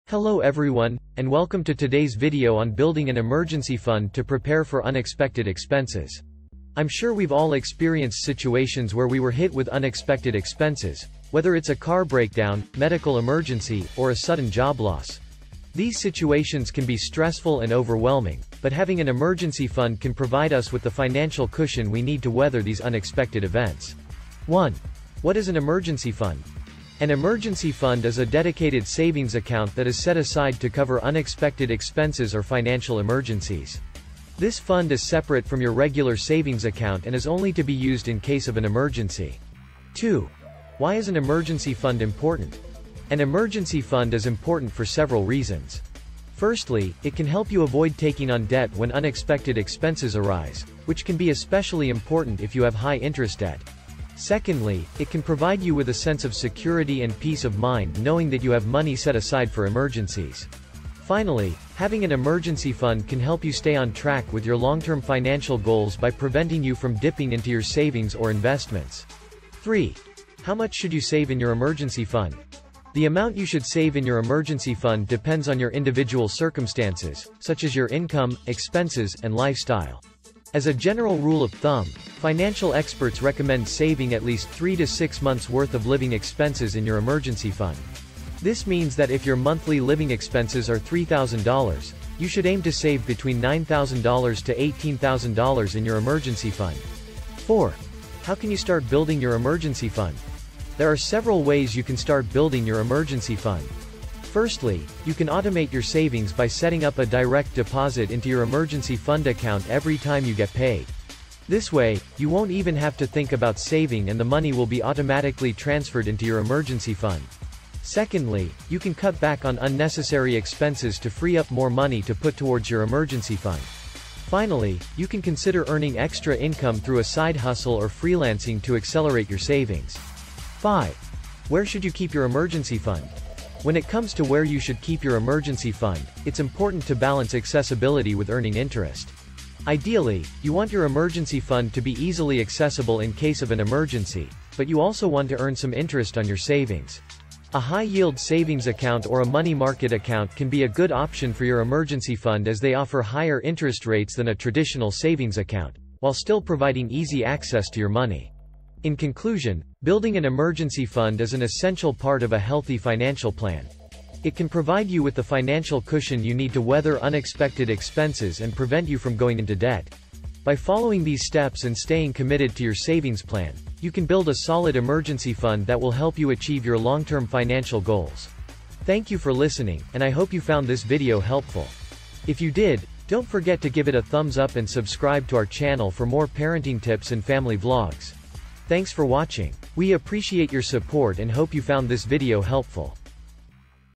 Hello everyone, and welcome to today's video on building an emergency fund to prepare for unexpected expenses. I'm sure we've all experienced situations where we were hit with unexpected expenses, whether it's a car breakdown, medical emergency, or a sudden job loss. These situations can be stressful and overwhelming, but having an emergency fund can provide us with the financial cushion we need to weather these unexpected events. 1. What is an emergency fund? An emergency fund is a dedicated savings account that is set aside to cover unexpected expenses or financial emergencies. This fund is separate from your regular savings account and is only to be used in case of an emergency. 2. Why is an emergency fund important? An emergency fund is important for several reasons. Firstly, it can help you avoid taking on debt when unexpected expenses arise, which can be especially important if you have high interest debt. Secondly, it can provide you with a sense of security and peace of mind knowing that you have money set aside for emergencies. Finally, having an emergency fund can help you stay on track with your long-term financial goals by preventing you from dipping into your savings or investments. 3. How much should you save in your emergency fund? The amount you should save in your emergency fund depends on your individual circumstances, such as your income, expenses, and lifestyle. As a general rule of thumb, financial experts recommend saving at least 3 to 6 months' worth of living expenses in your emergency fund. This means that if your monthly living expenses are $3,000, you should aim to save between $9,000 to $18,000 in your emergency fund. 4. How can you start building your emergency fund? There are several ways you can start building your emergency fund. Firstly, you can automate your savings by setting up a direct deposit into your emergency fund account every time you get paid. This way, you won't even have to think about saving and the money will be automatically transferred into your emergency fund. Secondly, you can cut back on unnecessary expenses to free up more money to put towards your emergency fund. Finally, you can consider earning extra income through a side hustle or freelancing to accelerate your savings. 5. Where should you keep your emergency fund? When it comes to where you should keep your emergency fund, it's important to balance accessibility with earning interest. Ideally, you want your emergency fund to be easily accessible in case of an emergency, but you also want to earn some interest on your savings. A high-yield savings account or a money market account can be a good option for your emergency fund as they offer higher interest rates than a traditional savings account, while still providing easy access to your money. In conclusion, building an emergency fund is an essential part of a healthy financial plan. It can provide you with the financial cushion you need to weather unexpected expenses and prevent you from going into debt. By following these steps and staying committed to your savings plan, you can build a solid emergency fund that will help you achieve your long-term financial goals. Thank you for listening, and I hope you found this video helpful. If you did, don't forget to give it a thumbs up and subscribe to our channel for more parenting tips and family vlogs. Thanks for watching. We appreciate your support and hope you found this video helpful.